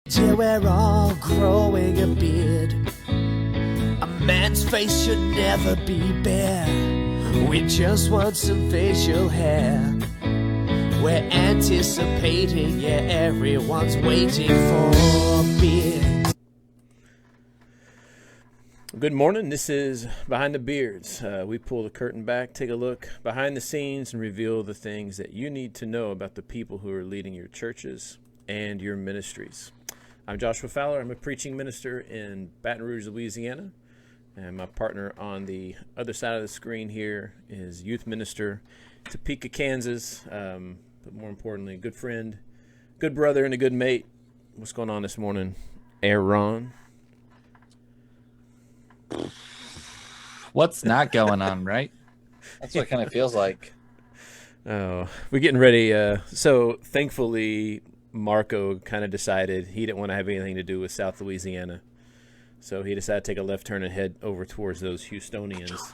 Till we're all growing a beard. A man's face should never be bare. We just want some facial hair. We're anticipating, yeah, everyone's waiting for beard. Good morning. This is Behind the Beards. We pull the curtain back, take a look behind the scenes, and reveal the things that you need to know about the people who are leading your churches and your ministries. I'm Joshua Fowler. I'm a preaching minister in Baton Rouge, Louisiana. And my partner on the other side of the screen here is youth minister Topeka, Kansas. But more importantly, a good friend, good brother, and a good mate. What's going on this morning, Aaron? What's not going on, right? That's what it kind of feels like. Oh, we're getting ready. So thankfully, Marco kind of decided he didn't want to have anything to do with South Louisiana. So he decided to take a left turn and head over towards those Houstonians.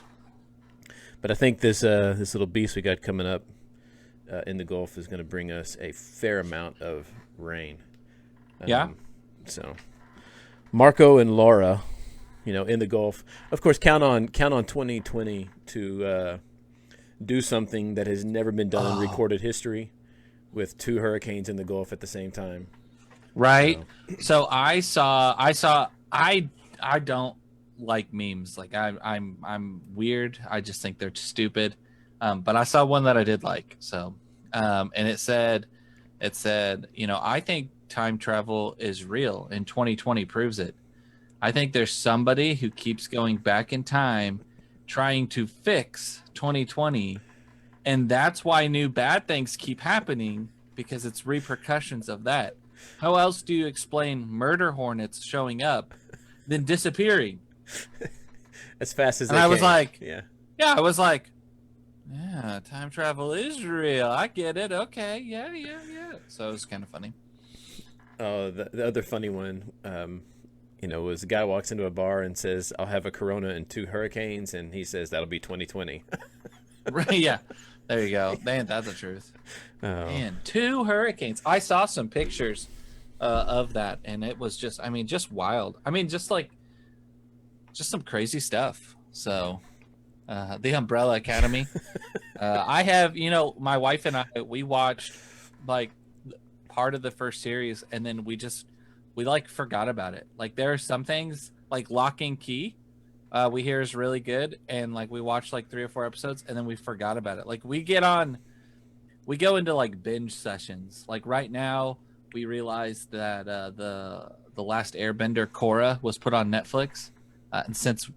But I think this little beast we got coming up in the Gulf is going to bring us a fair amount of rain. Yeah. So Marco and Laura, in the Gulf, of course, count on 2020 to do something that has never been done in recorded history, with two hurricanes in the Gulf at the same time. Right. So I don't like memes. Like I'm weird. I just think they're stupid. But I saw one that I did like. So, and it said, I think time travel is real, and 2020 proves it. I think there's somebody who keeps going back in time trying to fix 2020. And that's why new bad things keep happening, because it's repercussions of that. How else do you explain murder hornets showing up, then disappearing? As fast as and they I can. was like, yeah, time travel is real. I get it. Okay, yeah. So it was kind of funny. Oh, the other funny one, was a guy walks into a bar and says, "I'll have a Corona and two hurricanes," and he says that'll be 2020. Right? Yeah. There you go. Man, that's the truth. Oh. Man, two hurricanes. I saw some pictures of that, and it was just wild. Just some crazy stuff. So, the Umbrella Academy. I have, my wife and I, we watched like part of the first series, and then we forgot about it. Like, there are some things like Lock and Key. We hear is really good, and we watched 3 or 4 episodes, and then we forgot about it. Like, we go into binge sessions. Like right now, we realized that the Last Airbender Korra was put on Netflix, and since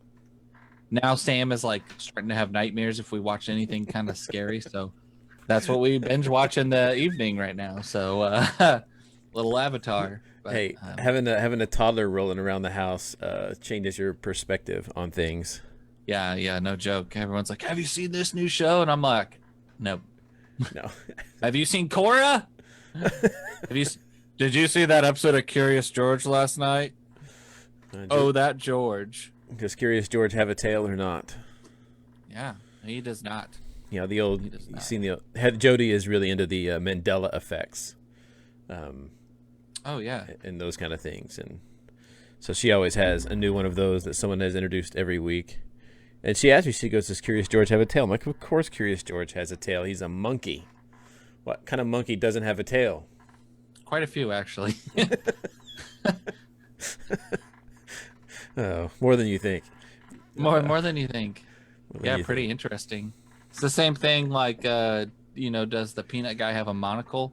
now Sam is starting to have nightmares if we watch anything kind of scary, so that's what we binge watch in the evening right now. So little Avatar. But, hey, having a toddler rolling around the house changes your perspective on things. Yeah, no joke. Everyone's like, "Have you seen this new show?" And I'm like, "Nope." No. Have you seen Korra? Did you see that episode of Curious George last night? That George. Does Curious George have a tail or not? Yeah, he does not. The old. You've seen Jody is really into the Mandela effects. Oh yeah, and those kind of things, and so she always has a new one of those that someone has introduced every week. And she asked me, she goes, "Does Curious George have a tail?" I'm like, "Of course Curious George has a tail. He's a monkey. What kind of monkey doesn't have a tail?" Quite a few, actually. Oh, more than you think. More than you think. Pretty interesting. It's the same thing. Does the peanut guy have a monocle?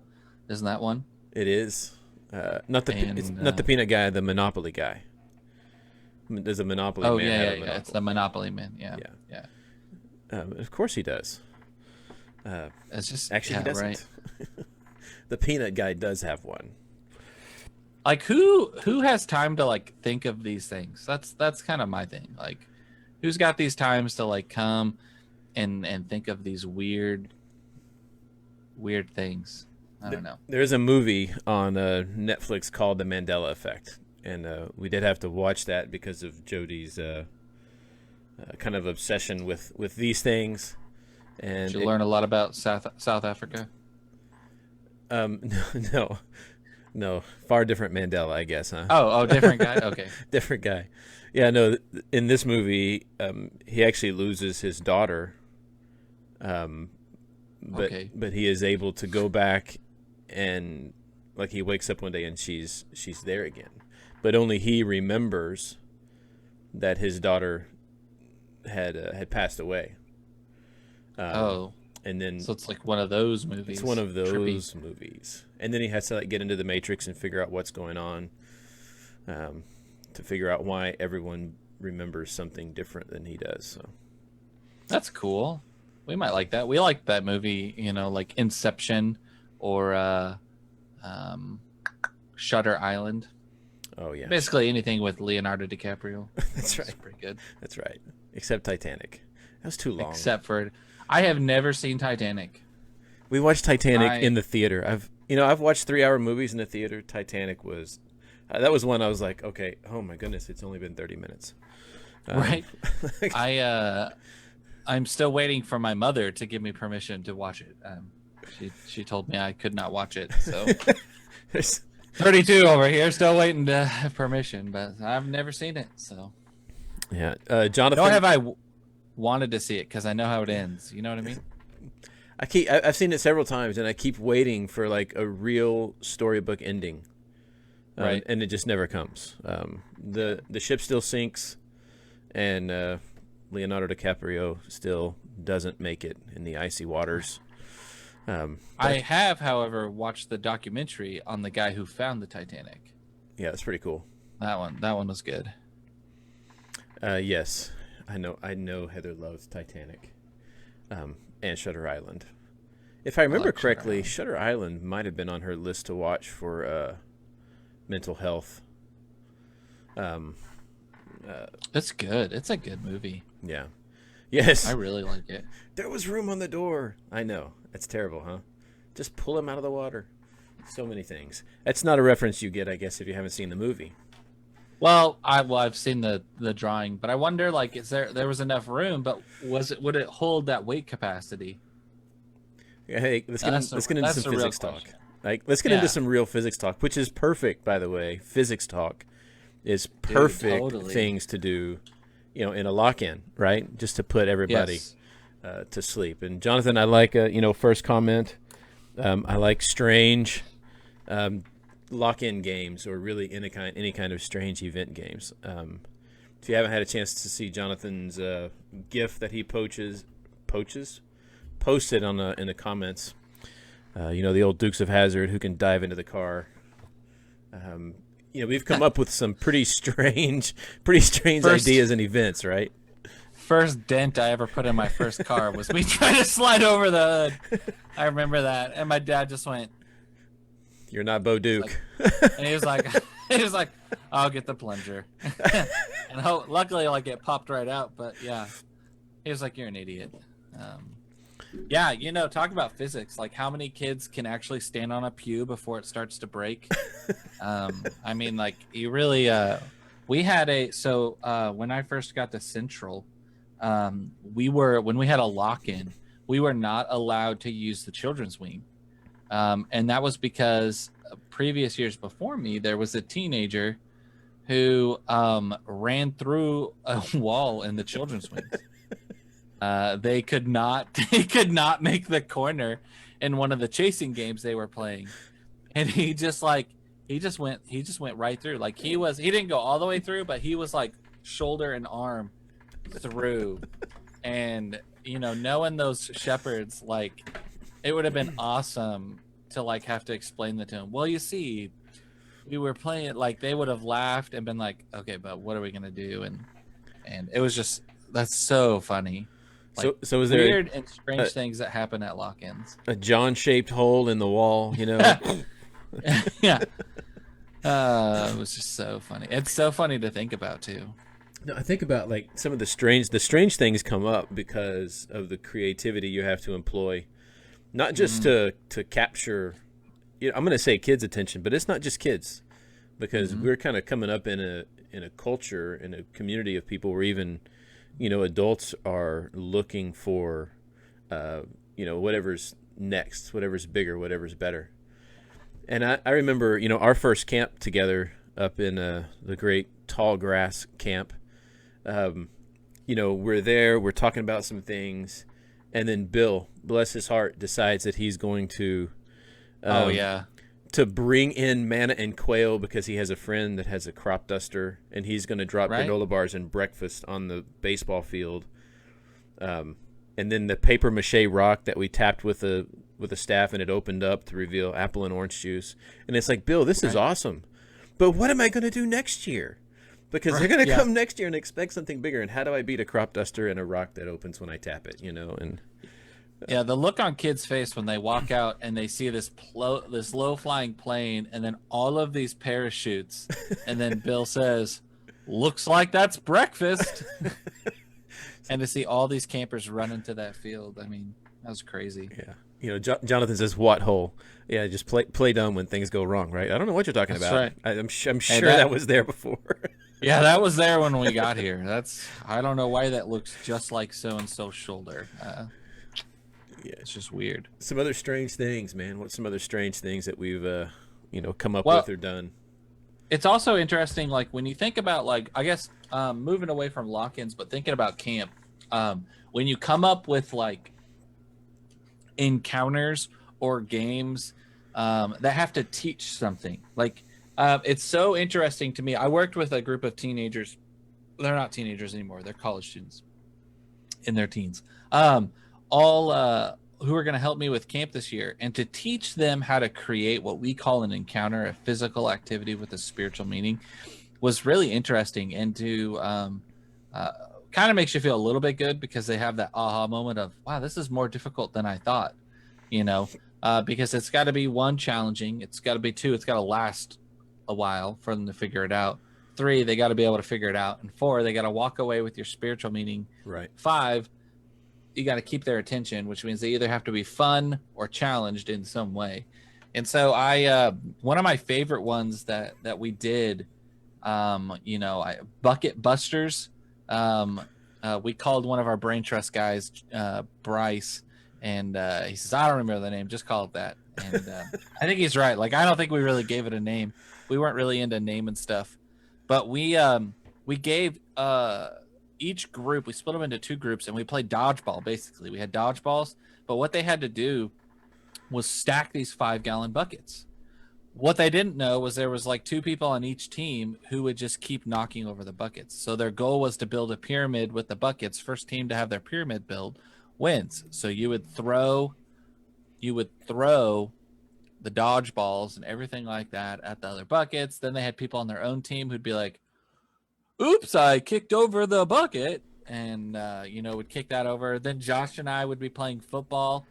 Isn't that one? It is. Not the peanut guy, the Monopoly guy. There's a Monopoly man. Yeah. It's the Monopoly man. Yeah. Of course he does. It's just actually he doesn't. Right. The peanut guy does have one. Who has time to think of these things? That's kind of my thing. Who's got these times to come and think of these weird things? I don't know. There's a movie on Netflix called The Mandela Effect, and we did have to watch that because of Jody's kind of obsession with these things. And did you learn a lot about South Africa? No. No, far different Mandela, I guess, huh? Oh, different guy. Okay. Different guy. Yeah, no. In this movie, he actually loses his daughter. But Okay. but he is able to go back and like he wakes up one day and she's there again. But only he remembers that his daughter had passed away. And then So it's like one of those movies. it's one of those Trippy. movies. And then he has to like get into the Matrix and figure out what's going on, to figure out why everyone remembers something different than he does. So That's cool. We might like that. We like that movie, like Inception or Shutter Island. oh yeah, Basically anything with Leonardo DiCaprio. that's right. It's pretty good. That's right. Except Titanic. That was too long. Except for, I have never seen Titanic. We watched Titanic in the theater. I've watched 3-hour movies in the theater. Titanic was that was one I was like, okay, oh my goodness, it's only been 30 minutes. Right. I'm still waiting for my mother to give me permission to watch it. She told me I could not watch it. So There's- 32 over here, still waiting to have permission, but I've never seen it. So yeah, Jonathan. nor have I wanted to see it because I know how it ends. You know what I mean? I've seen it several times, and I keep waiting for like a real storybook ending, Right. And it just never comes. The ship still sinks, and Leonardo DiCaprio still doesn't make it in the icy waters. I have, however, watched the documentary on the guy who found the Titanic. Yeah, it's pretty cool. That one was good. Yes, I know Heather loves Titanic, and Shutter Island. If I remember like Shutter correctly, Island. Shutter Island might have been on her list to watch for mental health. It's good. It's a good movie. Yeah. Yes. I really like it. There was room on the door. I know. That's terrible, huh? Just pull him out of the water. So many things. That's not a reference you get, I guess, if you haven't seen the movie. Well, I've seen the drawing, but I wonder, like, is there was enough room, but would it hold that weight capacity? Hey, let's get into that's some a real physics talk. question. Like, let's get into Yeah. some real physics talk, which is perfect, by the way. Physics talk is perfect totally. things to do, in a lock-in, right? Just to put everybody Yes. to sleep. And Jonathan, I like first comment. I like strange lock-in games, or really any kind of strange event games. If you haven't had a chance to see Jonathan's GIF that he posted in the comments, the old Dukes of Hazzard who can dive into the car. We've come up with some pretty strange ideas and events, right? First dent I ever put in my first car was me trying to slide over the hood. I remember that, and my dad just went, You're not Bo Duke. and he was like, I'll get the plunger. And luckily, like, it popped right out. But yeah, he was like, you're an idiot. Yeah, talk about physics. Like, how many kids can actually stand on a pew before it starts to break? I mean, like, you really. We had when I first got to Central, when we had a lock-in, we were not allowed to use the children's wing. And that was because previous years before me, there was a teenager who ran through a wall in the children's wing. They could not make the corner in one of the chasing games they were playing, and he just went right through. Like, he didn't go all the way through, but he was like shoulder and arm through. And knowing those shepherds, like, it would have been awesome to like have to explain that to him. Well, you see, we were playing it. Like, they would have laughed and been like, okay, but what are we gonna do? And it was just, that's so funny. Like, So is there weird and strange things that happen at lock-ins. a John-shaped hole in the wall? Yeah. It was just so funny. It's so funny to think about too. No, I think about like some of the strange things come up because of the creativity you have to employ, not just to capture. I'm going to say kids' attention, but it's not just kids, because we're kind of coming up in a culture, in a community of people where even adults are looking for whatever's next, whatever's bigger, whatever's better. And I remember, our first camp together up in the great tall grass camp. We're there, we're talking about some things, and then Bill, bless his heart, decides that he's going to to bring in manna and quail because he has a friend that has a crop duster, and he's going to drop granola bars and breakfast on the baseball field. And then the paper mache rock that we tapped with a staff, and it opened up to reveal apple and orange juice. And it's like, Bill, this is awesome, but what am I going to do next year? Because they're going to come next year and expect something bigger. And how do I beat a crop duster and a rock that opens when I tap it? And the look on kids' face when they walk out and they see this low flying plane and then all of these parachutes, and then Bill says, "Looks like that's breakfast." And to see all these campers run into that field, I mean, that was crazy. Yeah. Jonathan says, "What hole?" Yeah, just play dumb when things go wrong, right? I don't know what you're talking about. Right. I'm sure that was there before. Yeah, that was there when we got here. I don't know why that looks just like so-and-so's shoulder. It's just weird. Some other strange things, man. What's some other strange things that we've, come up with or done? It's also interesting, like, when you think about, like, I guess, moving away from lock-ins, but thinking about camp, when you come up with, like, encounters or games that have to teach something. Like, it's so interesting to me. I worked with a group of teenagers. They're not teenagers anymore. They're college students in their teens. All who are going to help me with camp this year, and to teach them how to create what we call an encounter, a physical activity with a spiritual meaning, was really interesting. And to kind of makes you feel a little bit good, because they have that aha moment of, wow, this is more difficult than I thought, because it's got to be, one, challenging. It's got to be, two, it's got to last a while for them to figure it out. 3, they got to be able to figure it out. And 4, they got to walk away with your spiritual meaning. Right. 5, you got to keep their attention, which means they either have to be fun or challenged in some way. And so one of my favorite ones that we did, bucket busters. We called one of our brain trust guys, Bryce, and he says, I don't remember the name, just call it that. And I think he's right. Like, I don't think we really gave it a name. We weren't really into naming stuff, but we gave each group, we split them into 2 groups, and we played dodgeball. Basically, we had dodgeballs, but what they had to do was stack these 5-gallon buckets. What they didn't know was there was like 2 people on each team who would just keep knocking over the buckets. So their goal was to build a pyramid with the buckets. First team to have their pyramid build wins. So you would throw the dodgeballs and everything like that at the other buckets. Then they had people on their own team who'd be like, oops, I kicked over the bucket, and would kick that over. Then Josh and I would be playing football,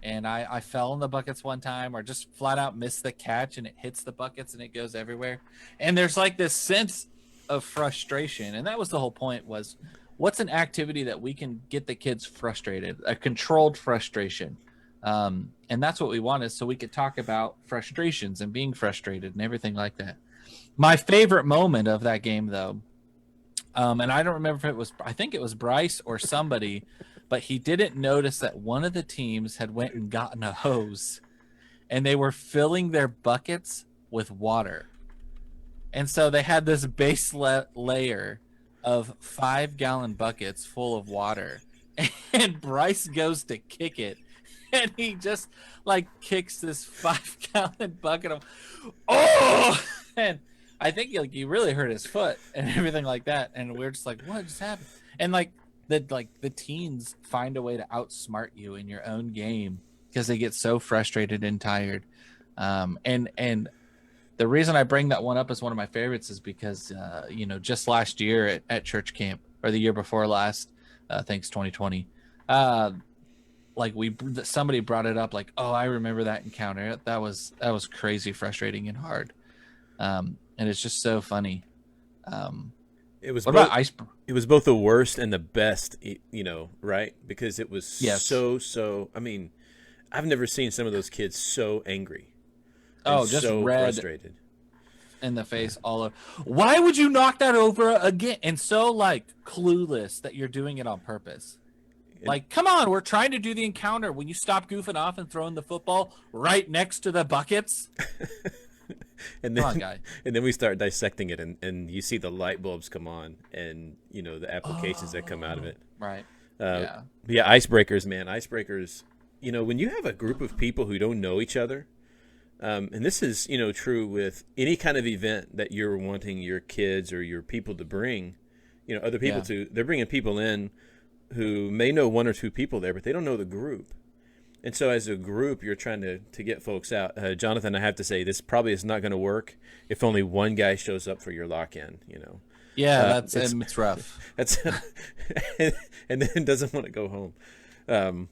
and I fell in the buckets one time, or just flat out missed the catch, and it hits the buckets and it goes everywhere. And there's like this sense of frustration, and that was the whole point, was what's an activity that we can get the kids frustrated, a controlled frustration. And that's what we wanted, so we could talk about frustrations and being frustrated and everything like that. My favorite moment of that game, though, and I don't remember if I think it was Bryce or somebody, but he didn't notice that one of the teams had went and gotten a hose, and they were filling their buckets with water. And so they had this base layer of 5-gallon buckets full of water, and Bryce goes to kick it, and he just like kicks this 5-gallon bucket of, and I think he really hurt his foot and everything like that. And we're just like, what just happened? And the teens find a way to outsmart you in your own game because they get so frustrated and tired. And the reason I bring that one up as one of my favorites is because, just last year at church camp, or the year before last, thanks 2020, somebody brought it up, like, oh, I remember that encounter. That was crazy, frustrating, and hard. And it's just so funny. It was about ice? It was both the worst and the best, right? Because it was so. I mean, I've never seen some of those kids so angry. Just so red frustrated in the face, all of. Why would you knock that over again? And so clueless that you're doing it on purpose. Like, come on, we're trying to do the encounter. Will you stop goofing off and throwing the football right next to the buckets? And then, come on, guy. And then we start dissecting it, and you see the light bulbs come on, and the applications that come out of it. Right. Yeah, icebreakers, man. Icebreakers. When you have a group of people who don't know each other, and this is true with any kind of event that you're wanting your kids or your people to bring, other people to. They're bringing people in who may know one or two people there, but they don't know the group. And so as a group, you're trying to get folks out. Jonathan, I have to say, this probably is not going to work if only one guy shows up for your lock-in, Yeah, it's rough. That's and then doesn't want to go home.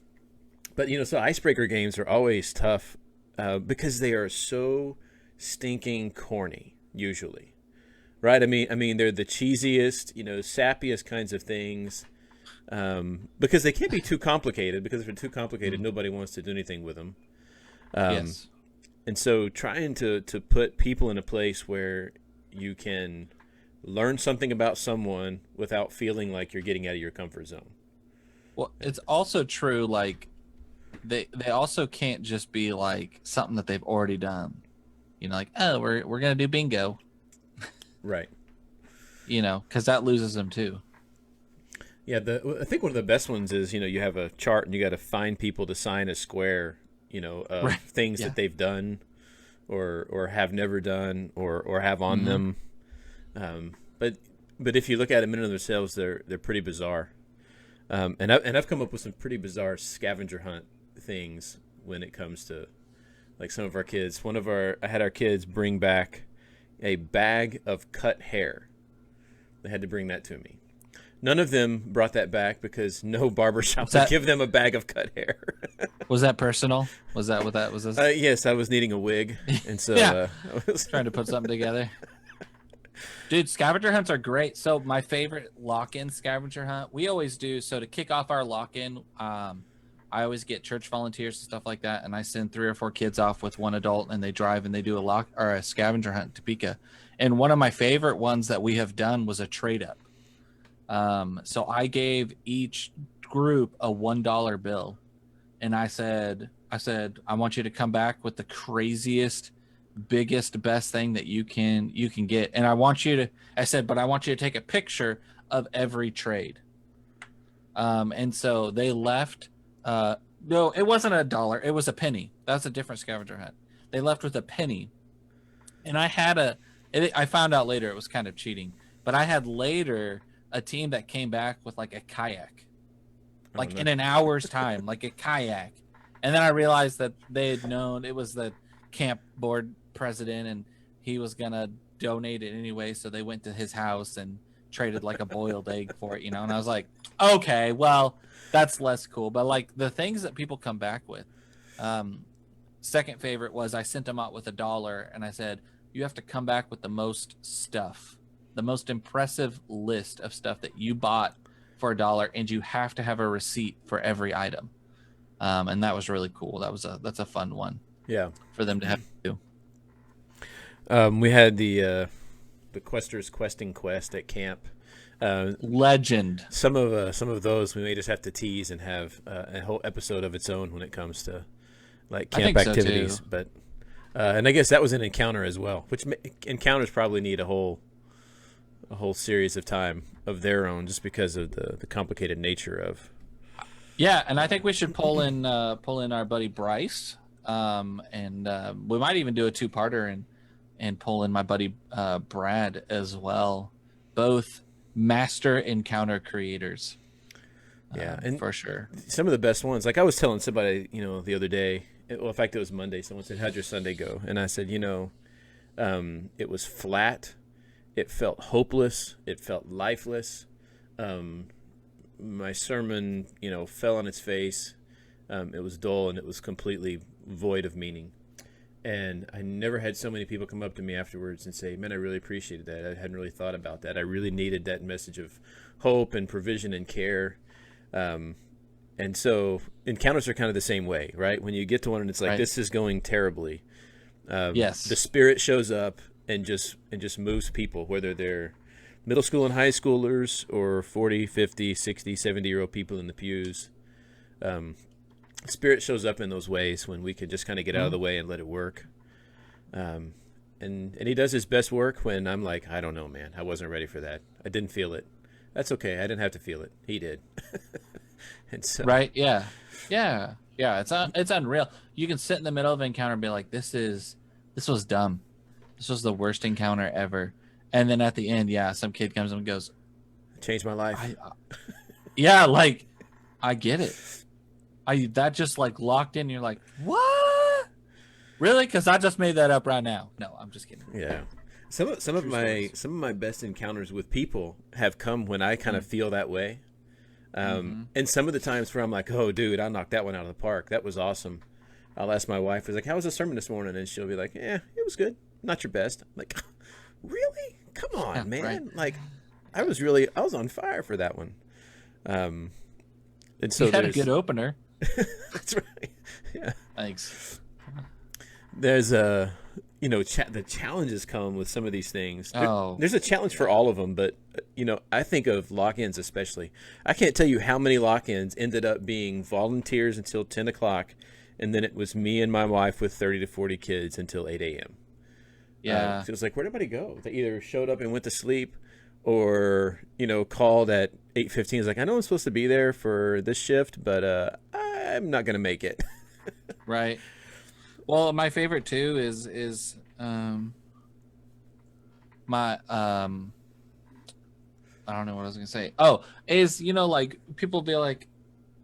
But, so icebreaker games are always tough because they are so stinking corny, usually. Right? I mean, they're the cheesiest, sappiest kinds of things. Because they can't be too complicated, because if they're too complicated, nobody wants to do anything with them. Yes. And so trying to put people in a place where you can learn something about someone without feeling like you're getting out of your comfort zone. Well, it's also true, like, they also can't just be like something that they've already done. Like, oh, we're going to do bingo. Right. Because that loses them too. Yeah, I think one of the best ones is, you have a chart and you got to find people to sign a square, of right. things that they've done or have never done or have on them. But if you look at them in and of themselves, they're pretty bizarre. And I've come up with some pretty bizarre scavenger hunt things when it comes to like some of our kids. I had our kids bring back a bag of cut hair. They had to bring that to me. None of them brought that back because no barbershop would give them a bag of cut hair. Was that personal? Was that what that was? Yes, I was needing a wig, and so I was trying to put something together. Dude, scavenger hunts are great. So my favorite lock-in scavenger hunt, we always do. So to kick off our lock-in, I always get church volunteers and stuff like that, and I send 3 or 4 kids off with one adult, and they drive and they do a scavenger hunt in Topeka. And one of my favorite ones that we have done was a trade-up. So I gave each group a $1 bill, and I said, I want you to come back with the craziest, biggest, best thing that you can get. And I want you to take a picture of every trade. And so they left, no, it wasn't $1. It was a penny. That's a different scavenger hunt. They left with a penny, and I found out later it was kind of cheating, but I had later a team that came back with like a kayak, like in an hour's time, like a kayak. And then I realized that they had known it was the camp board president and he was going to donate it anyway. So they went to his house and traded like a boiled egg for it, and I was like, okay, well, that's less cool. But like the things that people come back with, second favorite was I sent them out with $1 and I said, you have to come back with the most stuff, the most impressive list of stuff that you bought for $1, and you have to have a receipt for every item. And that was really cool. That's a fun one. Yeah, for them to have to do. We had the Questers Questing Quest at camp. Legend. Some of those we may just have to tease and have a whole episode of its own when it comes to like camp activities. So but and I guess that was an encounter as well, which encounters probably need a whole series of time of their own, just because of the complicated nature of. Yeah, and I think we should pull in our buddy Bryce, and we might even do a 2-parter and pull in my buddy Brad as well. Both master encounter creators. Yeah, and for sure. Some of the best ones. Like I was telling somebody, the other day. In fact, it was Monday. Someone said, "How'd your Sunday go?" And I said, it was flat. It felt hopeless. It felt lifeless. My sermon, fell on its face. It was dull and it was completely void of meaning. And I never had so many people come up to me afterwards and say, "Man, I really appreciated that. I hadn't really thought about that. I really needed that message of hope and provision and care." And so encounters are kind of the same way, right? When you get to one and it's like, This is going terribly. Yes. The Spirit shows up and just moves people, whether they're middle school and high schoolers or 40, 50, 60, 70-year-old people in the pews. Spirit shows up in those ways when we can just kind of get out of the way and let it work. And he does his best work when I'm like, I don't know, man, I wasn't ready for that. I didn't feel it. That's okay. I didn't have to feel it. He did. And so, Right? Yeah. It's unreal. You can sit in the middle of an encounter and be like, this was dumb. This was the worst encounter ever. And then at the end, some kid comes up and goes, changed my life. Like, I get it. That just like locked in. You're like, what? Really? Because I just made that up right now. No, I'm just kidding. Yeah. Some of my best encounters with people have come when I kind of feel that way. And some of the times where I'm like, oh, dude, I knocked that one out of the park. That was awesome. I'll ask my wife, how was the sermon this morning? And she'll be like, yeah, it was good. Not your best. I'm like, really? Come on, man. Right. Like, I was on fire for that one. And so you had a good opener. That's right. Yeah. Thanks. There's the challenges come with some of these things. There's a challenge for all of them, but I think of lock-ins especially. I can't tell you how many lock-ins ended up being volunteers until 10 o'clock, and then it was me and my wife with 30 to 40 kids until 8 a.m. Yeah. So it was like, where'd everybody go? They either showed up and went to sleep, or called at 8:15. It's like, I know I'm supposed to be there for this shift, but I'm not gonna make it. Right. Well, my favorite too is my I don't know what I was gonna say. Oh, is like people be like,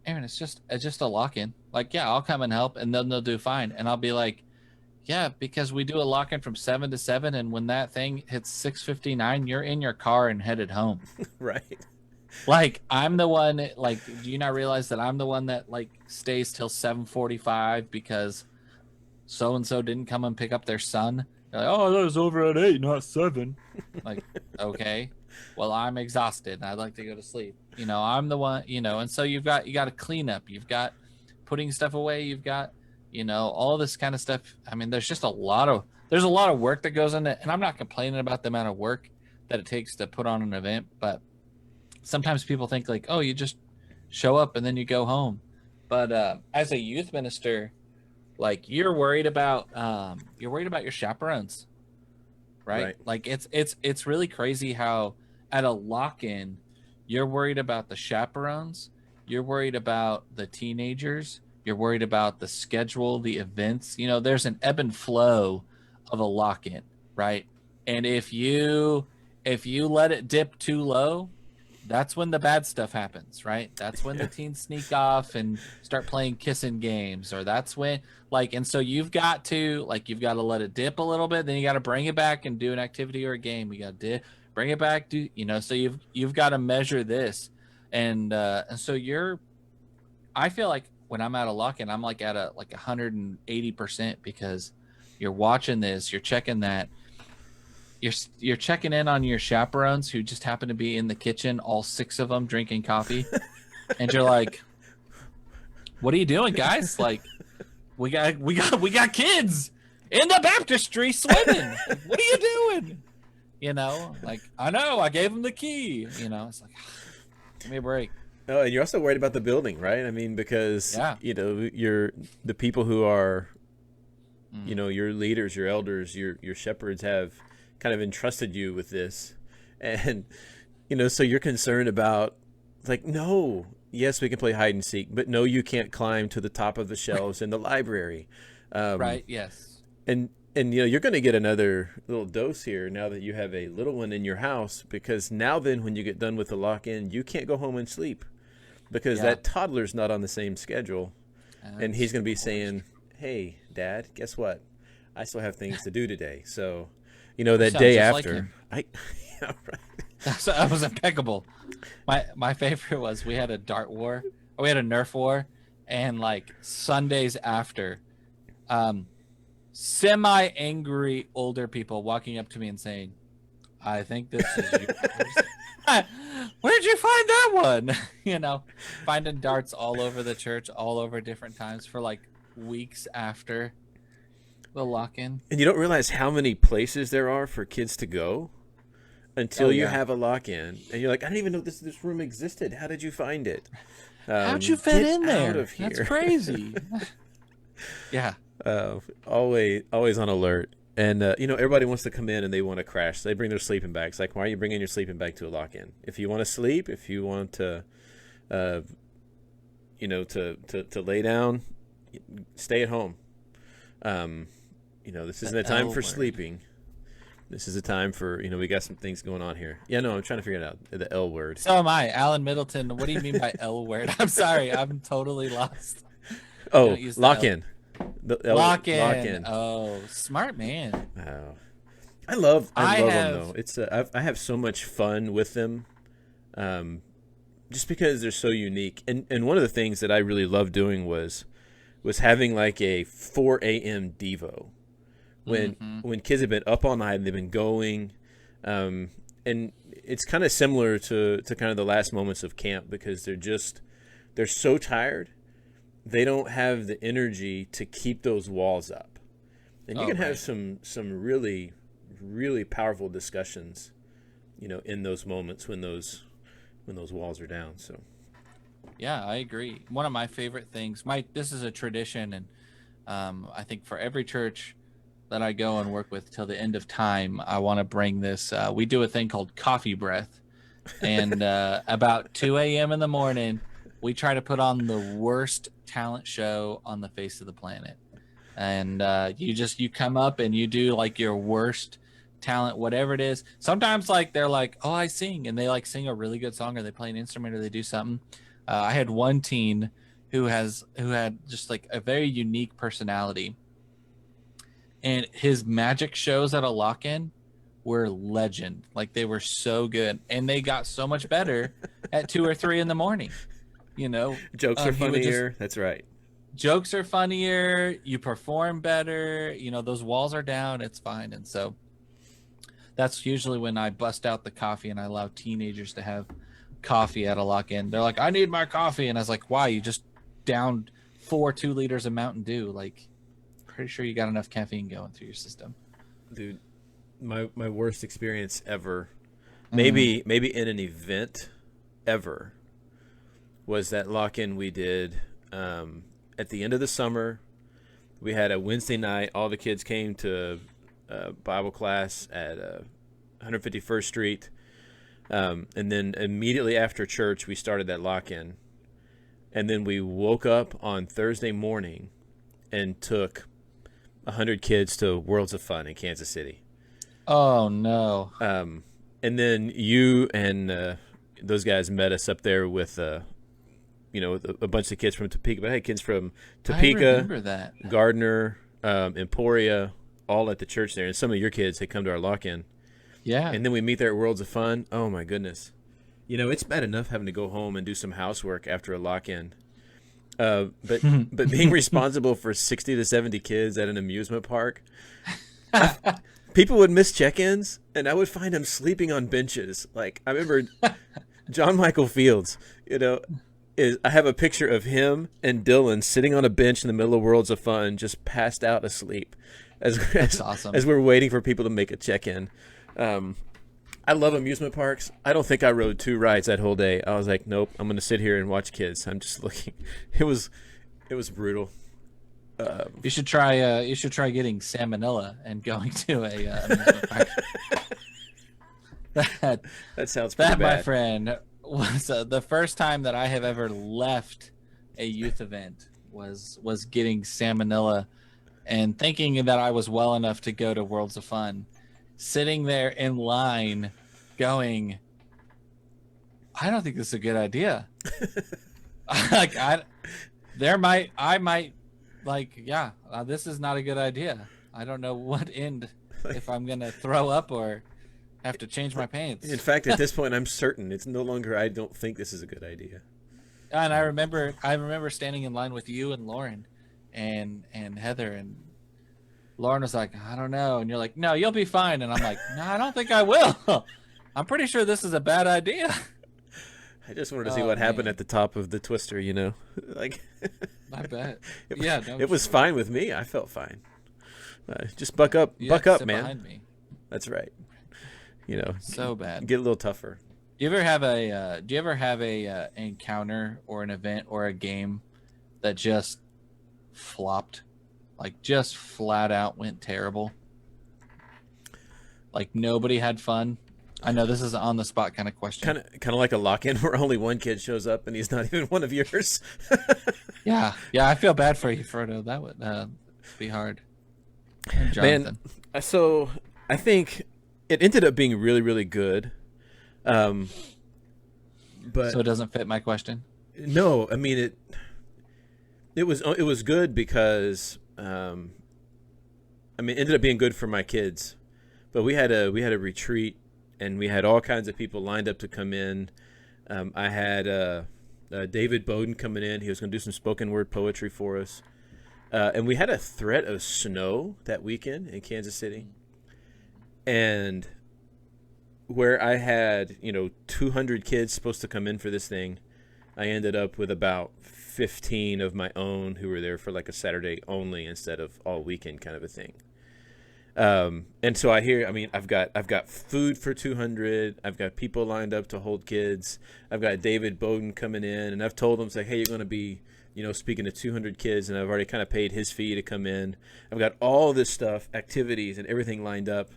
Aaron, it's just a lock-in. Like, yeah, I'll come and help, and then they'll do fine. And I'll be like, yeah, because we do a lock-in from 7 to 7, and when that thing hits 6:59, you're in your car and headed home. Right. Like, I'm the one. Like, do you not realize that I'm the one that like stays till 7:45 because so and so didn't come and pick up their son? They're like, oh, that was over at 8, not 7. Like, okay, well, I'm exhausted and I'd like to go to sleep. I'm the one. And so you got to clean up. You've got putting stuff away. You've got all this kind of stuff. I mean, there's a lot of work that goes into it, and I'm not complaining about the amount of work that it takes to put on an event, but sometimes people think like, oh, you just show up and then you go home. But as a youth minister, like you're worried about your chaperones, right? Like it's really crazy how at a lock-in, you're worried about the chaperones, you're worried about the teenagers, you're worried about the schedule, the events. There's an ebb and flow of a lock-in, right? And if you let it dip too low, that's when the bad stuff happens, right? That's when the teens sneak off and start playing kissing games, or that's when and so you've got to let it dip a little bit, then you got to bring it back and do an activity or a game. You got to bring it back, so you've got to measure this. And so I feel like when I'm at a lock-in, I'm like at 180% because you're watching this, you're checking that. You're checking in on your chaperones who just happen to be in the kitchen, all 6 of them drinking coffee, and you're like, "What are you doing, guys? Like, we got kids in the baptistry swimming. Like, what are you doing? Like I know I gave them the key. It's like, give me a break." Oh, and you're also worried about the building, right? I mean, because you're the people who are, your leaders, your elders, your shepherds have kind of entrusted you with this, and so you're concerned about like, no, yes, we can play hide and seek, but no, you can't climb to the top of the shelves in the library. Right. Yes. And you're going to get another little dose here now that you have a little one in your house, because now then when you get done with the lock-in, you can't go home and sleep because that toddler's not on the same schedule. And he's going to be saying, hey, Dad, guess what? I still have things to do today. So, that day after, right. That was impeccable. My favorite was we had a dart war, we had a Nerf war, and like Sundays after, semi-angry older people walking up to me and saying, I think this is yours. Where'd you find that one? Finding darts all over the church, all over different times for like weeks after the lock-in. And you don't realize how many places there are for kids to go until you have a lock-in. And you're like, I didn't even know this room existed. How did you find it? How'd you fit get in there? out of here. That's crazy. Yeah. Always on alert. And, everybody wants to come in and they want to crash. So they bring their sleeping bags. Like, why are you bringing your sleeping bag to a lock-in? If you want to sleep, if you want to, to lay down, stay at home. This isn't a time for sleeping. This is a time for, we got some things going on here. Yeah, no, I'm trying to figure it out. The L word. So am I. Alan Middleton, what do you mean by L word? I'm sorry. I'm totally lost. Oh, lock-in. Lock-in. Oh, smart man. Oh. I love them though. It's I have so much fun with them, just because they're so unique. And one of the things that I really loved doing was having like a 4 a.m. Devo, when kids have been up all night and they've been going, and it's kind of similar to kind of the last moments of camp, because they're so tired. They don't have the energy to keep those walls up. And you can have some really, really powerful discussions, in those moments when those walls are down. So, yeah, I agree. One of my favorite things, this is a tradition, and I think for every church that I go and work with till the end of time, I want to bring this. We do a thing called coffee breath, and about 2 a.m. in the morning, we try to put on the worst talent show on the face of the planet. And you come up and you do like your worst talent, whatever it is. Sometimes like they're like, oh, I sing, and they like sing a really good song, or they play an instrument, or they do something. I had one teen who had just like a very unique personality, and his magic shows at a lock-in were legend. Like, they were so good, and they got so much better at 2 or 3 in the morning. Jokes are funnier. That's right. Jokes are funnier. You perform better. Those walls are down. It's fine. And so that's usually when I bust out the coffee and I allow teenagers to have coffee at a lock-in. They're like, I need my coffee. And I was like, why? You just downed 2 liters of Mountain Dew. Like, pretty sure you got enough caffeine going through your system. Dude, my worst experience ever, maybe in an event ever, was that lock-in we did at the end of the summer. We had a Wednesday night. All the kids came to Bible class at 151st Street. And then immediately after church, we started that lock-in. And then we woke up on Thursday morning and took 100 kids to Worlds of Fun in Kansas City. Oh, no. And then you and those guys met us up there with a bunch of kids from Topeka. But I had kids from Topeka, I remember that. Gardner, Emporia, all at the church there. And some of your kids had come to our lock-in. Yeah. And then we meet there at Worlds of Fun. Oh, my goodness. It's bad enough having to go home and do some housework after a lock-in. But being responsible for 60 to 70 kids at an amusement park, people would miss check-ins, and I would find them sleeping on benches. Like, I remember John Michael Fields, I have a picture of him and Dylan sitting on a bench in the middle of Worlds of Fun, just passed out asleep That's awesome. as we're waiting for people to make a check-in. I love amusement parks. I don't think I rode 2 rides that whole day. I was like, nope, I'm going to sit here and watch kids. I'm just looking. It was brutal. You should try getting salmonella and going to a amusement park. That sounds pretty bad. My friend, was the first time that I have ever left a youth event was getting salmonella, and thinking that I was well enough to go to Worlds of Fun, sitting there in line going, I don't think this is a good idea. This is not a good idea. I don't know what end, if I'm going to throw up or have to change my pants. In fact, at this point, I'm certain it's no longer, I don't think this is a good idea. And I remember standing in line with you and Lauren and Heather, and Lauren was like, I don't know. And you're like, no, you'll be fine. And I'm like, no, I don't think I will. I'm pretty sure this is a bad idea. I just wanted to see what happened at the top of the twister, like. I bet. It was fine with me. I felt fine. Just buck up, man. Behind me. That's right. So bad. Get a little tougher. Do you ever have a encounter or an event or a game that just flopped, like just flat out went terrible? Like nobody had fun. I know this is an on the spot kind of question. Kind of like a lock-in where only one kid shows up and he's not even one of yours. Yeah. I feel bad for you, Frodo. That would be hard. And Jonathan. Man, so I think it ended up being really, really good. But So it doesn't fit my question. no, I mean it was good because I mean it ended up being good for my kids. But we had a retreat and we had all kinds of people lined up to come in. I had David Bowden coming in. He was going to do some spoken word poetry for us. And we had a threat of snow that weekend in Kansas City. And where I had, 200 kids supposed to come in for this thing, I ended up with about 15 of my own who were there for like a Saturday only instead of all weekend kind of a thing. And so I've got food for 200. I've got people lined up to hold kids. I've got David Bowden coming in, and I've told him, hey, you're going to be, speaking to 200 kids, and I've already kind of paid his fee to come in. I've got all this stuff, activities and everything lined up,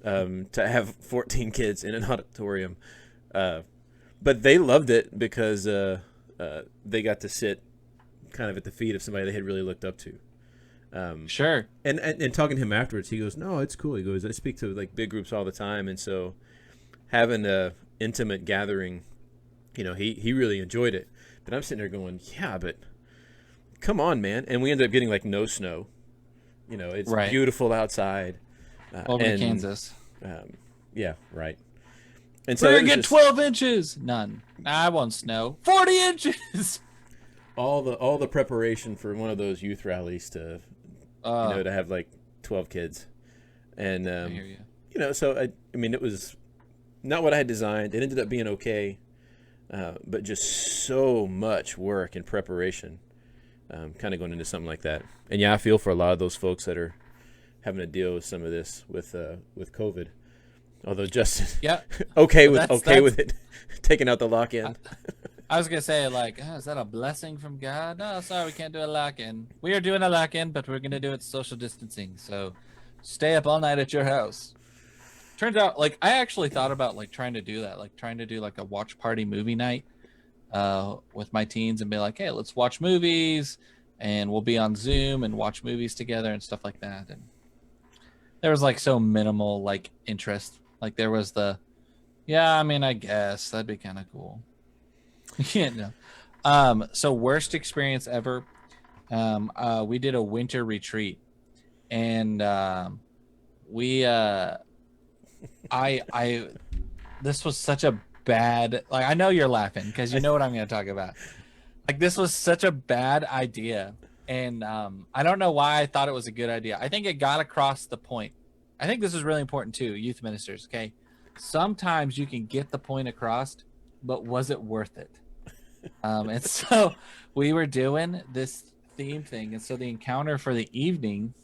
to have 14 kids in an auditorium. But they loved it because, they got to sit kind of at the feet of somebody they had really looked up to. Sure. And talking to him afterwards, he goes, no, it's cool. He goes, I speak to like big groups all the time. And so having a intimate gathering, he really enjoyed it. But I'm sitting there going, yeah, but come on, man. And we ended up getting like no snow. It's right. Beautiful outside. Over in Kansas. Yeah, right. And so we're going to get 12 inches. None. I want snow. 40 inches. All the preparation for one of those youth rallies to to have like 12 kids, and I hear you. So I mean it was not what I had designed. It ended up being okay, but just so much work and preparation, kind of going into something like that. And yeah, I feel for a lot of those folks that are having to deal with some of this with COVID. Although Justin, yeah, okay with it, taking out the lock-in. I was gonna say, like, is that a blessing from God? No, sorry, we can't do a lock-in. We are doing a lock-in, but we're gonna do it social distancing. So, stay up all night at your house. Turns out, like, I actually thought about like trying to do that, like trying to do like a watch party movie night, with my teens and be like, hey, let's watch movies, and we'll be on Zoom and watch movies together and stuff like that. And there was like so minimal like interest. Like there was I mean, I guess that'd be kind of cool. Yeah, no. So worst experience ever. We did a winter retreat, and this was such a bad. Like I know you're laughing because you know what I'm going to talk about. Like this was such a bad idea, and I don't know why I thought it was a good idea. I think it got across the point. I think this is really important too, youth ministers. Okay, sometimes you can get the point across, but was it worth it? And so we were doing this theme thing, and so the encounter for the evening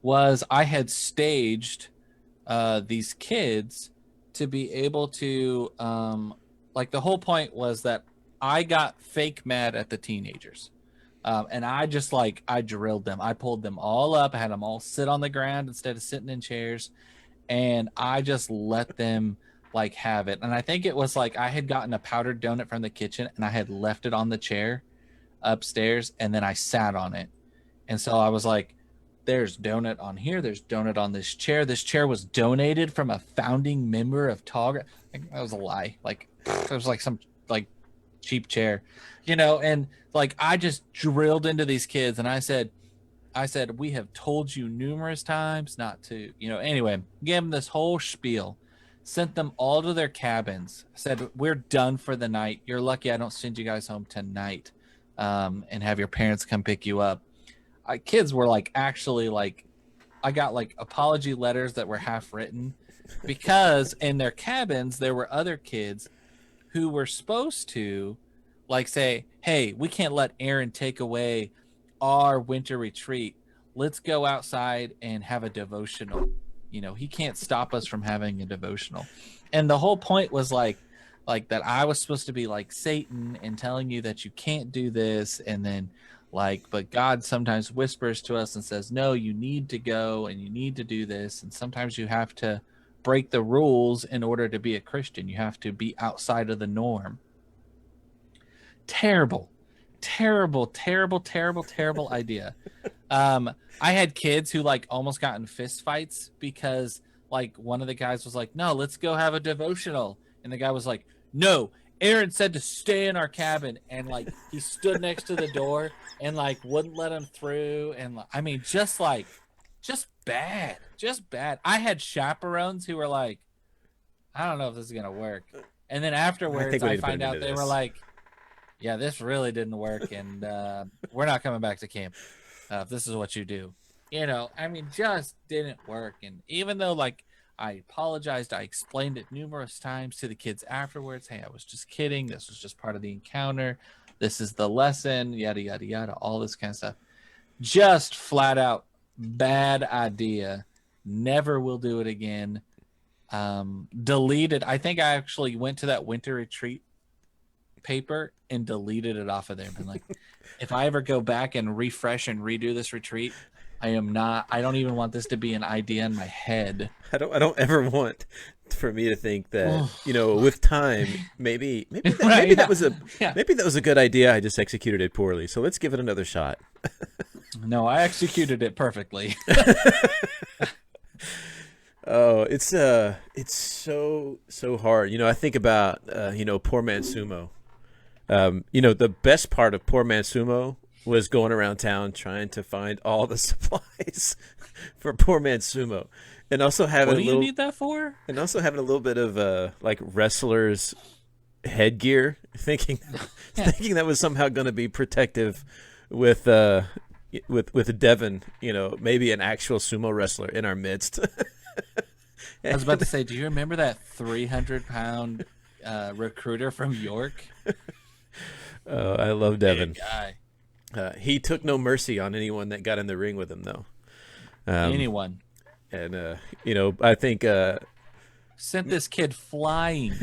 was I had staged these kids to be able to like the whole point was that I got fake mad at the teenagers. And I just I drilled them. I pulled them all up. I had them all sit on the ground instead of sitting in chairs. And I just let them have it. And I think it was I had gotten a powdered donut from the kitchen and I had left it on the chair upstairs. And then I sat on it. And so I was like, there's donut on here. There's donut on this chair. This chair was donated from a founding member of Tall. That was a lie. It was some cheap chair, and I just drilled into these kids. And I said, we have told you numerous times not to, anyway, gave them this whole spiel, sent them all to their cabins, said, we're done for the night. You're lucky I don't send you guys home tonight, and have your parents come pick you up. Kids were actually I got apology letters that were half written because in their cabins, there were other kids who were supposed to say, hey, we can't let Aaron take away our winter retreat. Let's go outside and have a devotional, he can't stop us from having a devotional. And the whole point was like that I was supposed to be like Satan and telling you that you can't do this, and then but God sometimes whispers to us and says, no, you need to go and you need to do this, and sometimes you have to break the rules in order to be a Christian. You have to be outside of the norm. Terrible idea. I had kids who almost got in fist fights because one of the guys was like, no, let's go have a devotional, and the guy was like, no, Aaron said to stay in our cabin, and he stood next to the door and wouldn't let him through, and I mean just bad. I had chaperones who were like, I don't know if this is gonna work, and then afterwards I find out they were like, yeah, this really didn't work, and we're not coming back to camp if this is what you do. I mean, just didn't work. And even though I apologized, I explained it numerous times to the kids afterwards. Hey, I was just kidding. This was just part of the encounter. This is the lesson, yada, yada, yada, all this kind of stuff. Just flat out bad idea. Never will do it again. Deleted. I think I actually went to that winter retreat paper and deleted it off of there. Been like, if I ever go back and refresh and redo this retreat, I don't even want this to be an idea in my head. I don't ever want for me to think that, with time, maybe that was a good idea. I just executed it poorly. So let's give it another shot. No, I executed it perfectly. Oh, it's so hard. I think about, Poor Man Sumo. The best part of Poor Man Sumo was going around town trying to find all the supplies for Poor Man Sumo, and also having what do you need that for? And also having a little bit of wrestlers headgear, thinking that was somehow going to be protective with Devin, maybe an actual sumo wrestler in our midst. I was about to say, do you remember that 300-pound recruiter from York? I love Devin. Big guy. He took no mercy on anyone that got in the ring with him, though. Anyone. And, I think... sent this kid flying.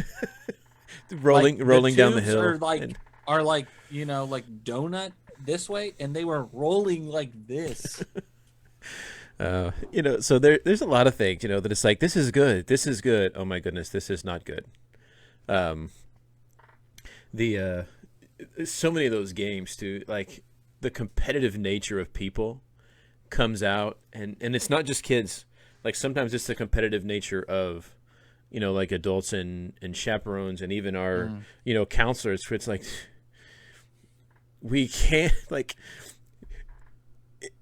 rolling down the hill. Are donut this way, and they were rolling like this. So there's a lot of things, that it's like, this is good. Oh, my goodness, this is not good. So many of those games, too, the competitive nature of people comes out, and it's not just kids. Sometimes it's the competitive nature of, adults and chaperones, and even our, counselors. Where it's like, we can't,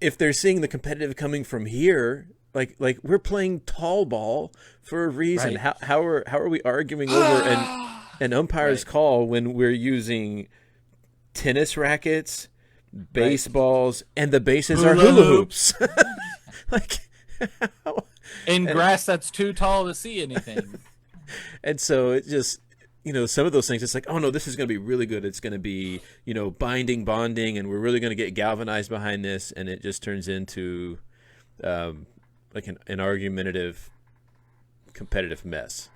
if they're seeing the competitive coming from here, we're playing tall ball for a reason. Right. How are we arguing over an umpire's call when we're using tennis rackets, baseballs, and the bases are hula hoops? In grass that's too tall to see anything. And so it just, some of those things, it's like, oh no, this is going to be really good. It's going to be, bonding, and we're really going to get galvanized behind this. And it just turns into an argumentative, competitive mess.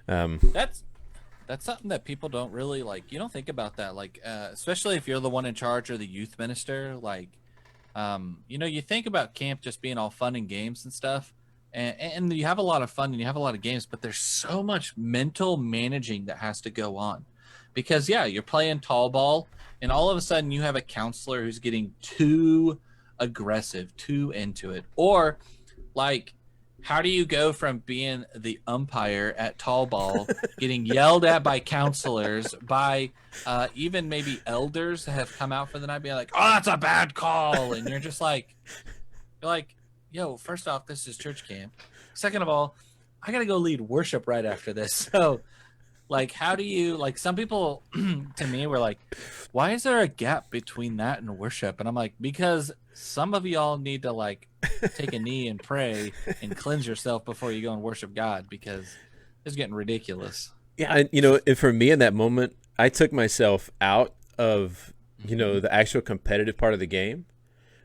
That's something that people don't really you don't think about that, especially if you're the one in charge or the youth minister. You think about camp just being all fun and games and stuff, and you have a lot of fun and you have a lot of games, but there's so much mental managing that has to go on, because you're playing tall ball, and all of a sudden you have a counselor who's getting too aggressive, too into it, or how do you go from being the umpire at tall ball, getting yelled at by counselors, by even maybe elders that have come out for the night, being like, oh, that's a bad call. And you're just yo, first off, this is church camp. Second of all, I got to go lead worship right after this. So, how do you, some people to me were like, why is there a gap between that and worship? And I'm like, because some of y'all need to take a knee and pray and cleanse yourself before you go and worship God, because it's getting ridiculous. Yeah. And, for me in that moment, I took myself out of, the actual competitive part of the game,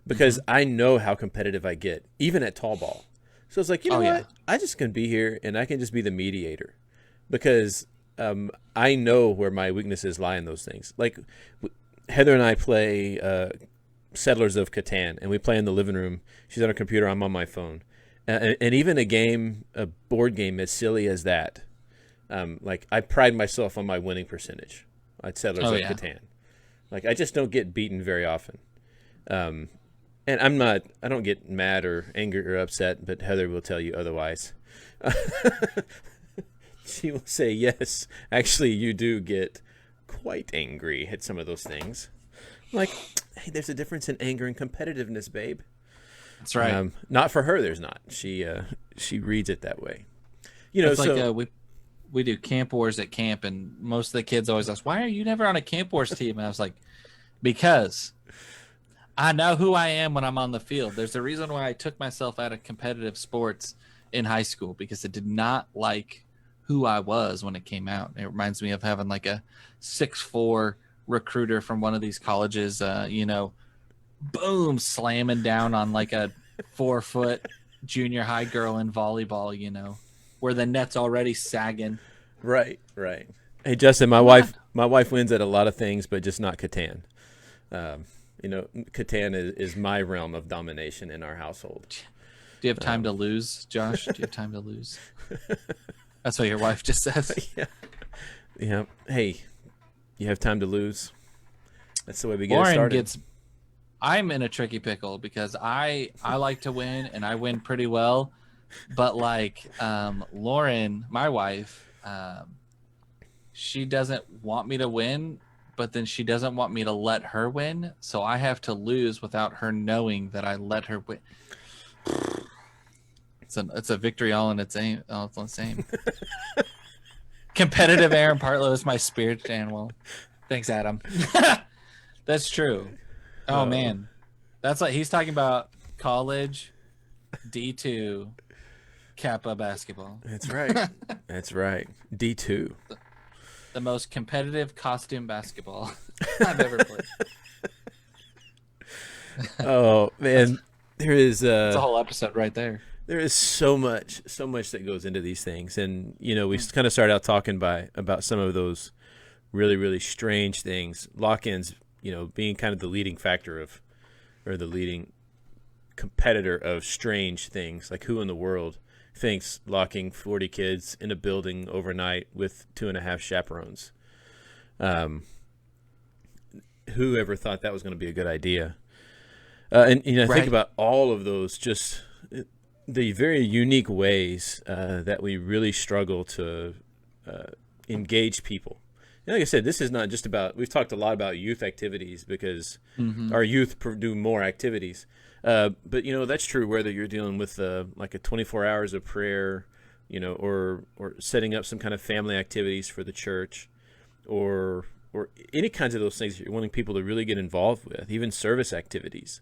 because I know how competitive I get, even at tall ball. So it's like, you know Oh, what? yeah. I just can be here and I can just be the mediator because I know where my weaknesses lie in those things. Like Heather and I play Settlers of Catan, and we play in the living room. She's on her computer. I'm on my phone. And even a board game as silly as that, like I pride myself on my winning percentage at Settlers of Catan. Like I just don't get beaten very often. And I don't get mad or angry or upset, but Heather will tell you otherwise. She will say, yes, actually you do get quite angry at some of those things. Like, hey, there's a difference in anger and competitiveness, babe. That's right. Not for her, there's not. She reads it that way. You know, it's so like we do camp wars at camp, and most of the kids always ask, why are you never on a camp wars team? And I was like, because I know who I am when I'm on the field. There's a reason why I took myself out of competitive sports in high school, because I did not like who I was when it came out. It reminds me of having like a 6'4" recruiter from one of these colleges, boom, slamming down on like a 4-foot junior high girl in volleyball, where the net's already sagging. Right. Hey, Justin, my wife wins at a lot of things, but just not Catan. Catan is my realm of domination in our household. Do you have time to lose, Josh? Do you have time to lose? That's what your wife just says. Yeah. Hey, you have time to lose. That's the way we get Lauren started. I'm in a tricky pickle because I like to win, and I win pretty well. But like Lauren, my wife, she doesn't want me to win, but then she doesn't want me to let her win. So I have to lose without her knowing that I let her win. It's a victory all in its aim. All it's the same. Competitive Aaron Partlow is my spirit animal. Thanks, Adam. That's true. Oh man, that's like he's talking about college D2 Kappa basketball. That's right. That's right. D2. The most competitive costume basketball I've ever played. Oh man, there is It's a whole episode right there. There is so much that goes into these things, and we kind of started out talking about some of those really, really strange things. Lock-ins, being kind of the leading factor or the leading competitor of strange things. Like, who in the world thinks locking 40 kids in a building overnight with 2.5 chaperones? Who ever thought that was going to be a good idea? And Right. think about all of those, just the very unique ways that we really struggle to engage people. And like I said, this is not just about, we've talked a lot about youth activities because our youth do more activities. But, that's true whether you're dealing with like a 24 hours of prayer, or setting up some kind of family activities for the church, or any kinds of those things that you're wanting people to really get involved with, even service activities.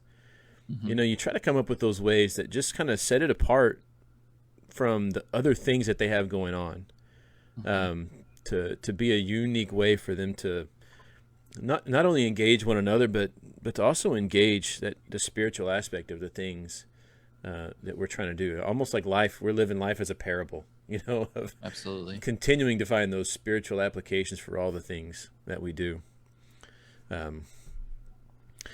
You try to come up with those ways that just kind of set it apart from the other things that they have going on, to be a unique way for them to not only engage one another, but to also engage the spiritual aspect of the things that we're trying to do. Almost like life, we're living life as a parable, of Absolutely continuing to find those spiritual applications for all the things that we do.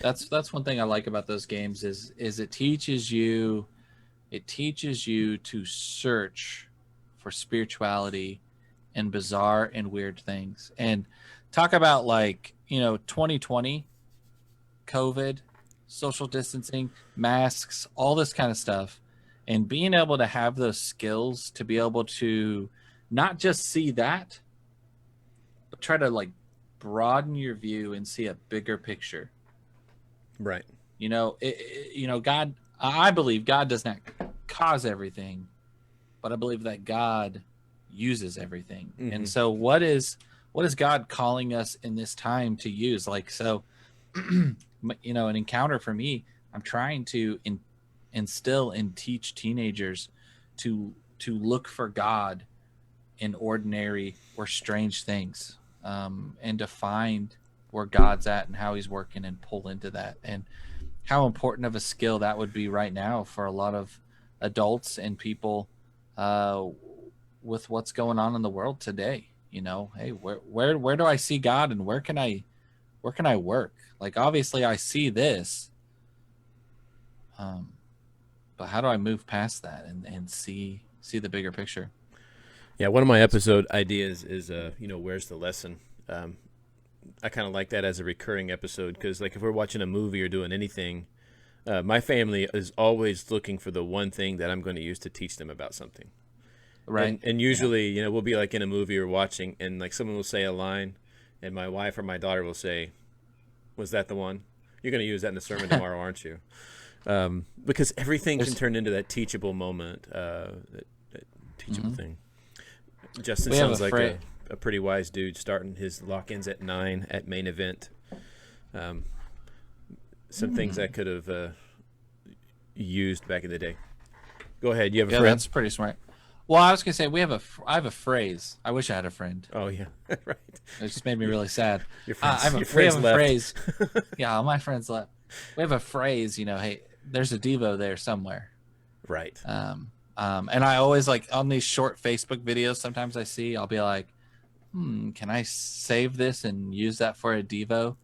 That's one thing I like about those games is it teaches you to search for spirituality and bizarre and weird things. And talk about 2020, COVID, social distancing, masks, all this kind of stuff, and being able to have those skills to be able to not just see that, but try to broaden your view and see a bigger picture. Right. God, I believe God does not cause everything, but I believe that God uses everything. And so what is God calling us in this time to use? An encounter for me, I'm trying to instill and teach teenagers to look for God in ordinary or strange things, and to find where God's at and how he's working and pull into that, and how important of a skill that would be right now for a lot of adults and people with what's going on in the world today. You know, hey, where do I see God, and where can I work? Like, obviously I see this, but how do I move past that and see the bigger picture? Yeah, one of my episode ideas is, where's the lesson? I kind of like that as a recurring episode, because like if we're watching a movie or doing anything, my family is always looking for the one thing that I'm going to use to teach them about something. Right. And usually, we'll be like in a movie or watching, and like someone will say a line, and my wife or my daughter will say, "Was that the one? You're going to use that in the sermon tomorrow, aren't you?" Because everything can turn into that teachable moment, that teachable thing. Justin sounds like a pretty wise dude, starting his lock-ins at 9 at main event. Some things I could have used back in the day. Go ahead. You have a friend? Yeah, that's pretty smart. Well, I was gonna say I have a phrase. I wish I had a friend. Oh yeah, right. It just made me really sad. Your friends, we have a phrase. Yeah, all my friends left. We have a phrase. Hey, there's a Devo there somewhere. Right. And I always, like, on these short Facebook videos, sometimes I'll be like, can I save this and use that for a Devo?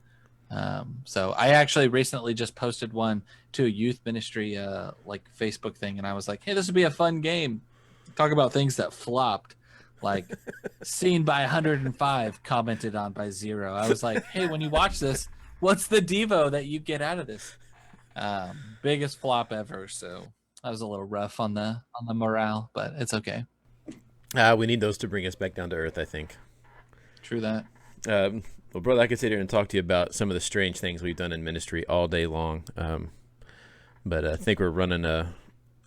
So I actually recently just posted one to a youth ministry like Facebook thing, and I was like, hey, this would be a fun game. Talk about things that flopped, like seen by 105, commented on by 0. I was like, hey, when you watch this, what's the Devo that you get out of this? Biggest flop ever. So that was a little rough on the morale, but it's okay. We need those to bring us back down to earth, I think. True that. Well, brother, I could sit here and talk to you about some of the strange things we've done in ministry all day long, but I think we're running a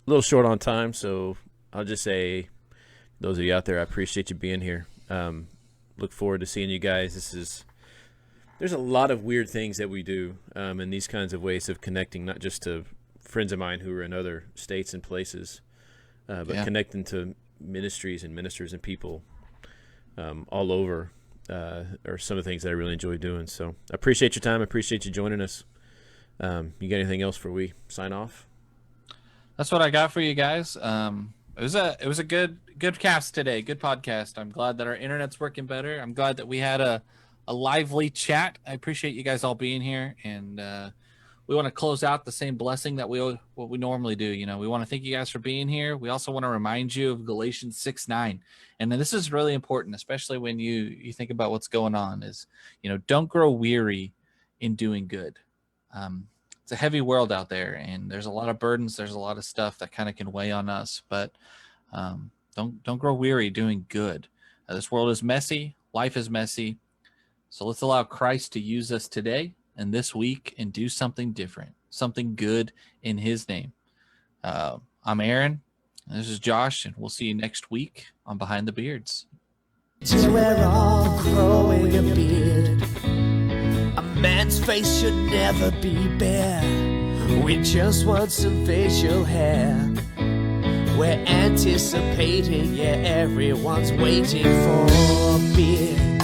little short on time, so I'll just say, those of you out there, I appreciate you being here. Look forward to seeing you guys. There's a lot of weird things that we do, and these kinds of ways of connecting, not just to friends of mine who are in other states and places, but connecting to ministries and ministers and people all over are some of the things that I really enjoy doing. So I appreciate your time. I appreciate you joining us. You got anything else before we sign off? That's what I got for you guys. It was a good cast today. Good podcast. I'm glad that our internet's working better. I'm glad that we had a lively chat. I appreciate you guys all being here, and we want to close out the same blessing that what we normally do. We want to thank you guys for being here. We also want to remind you of Galatians 6:9, and then this is really important, especially when you think about what's going on. Is don't grow weary in doing good. It's a heavy world out there, and there's a lot of burdens. There's a lot of stuff that kind of can weigh on us, but don't grow weary doing good. This world is messy. Life is messy. So let's allow Christ to use us today and this week and do something different, something good in his name. I'm Aaron. This is Josh, and we'll see you next week on Behind the Beards. Till we're all growing a beard. A man's face should never be bare. We just want some facial hair. We're anticipating, yeah, everyone's waiting for a beard.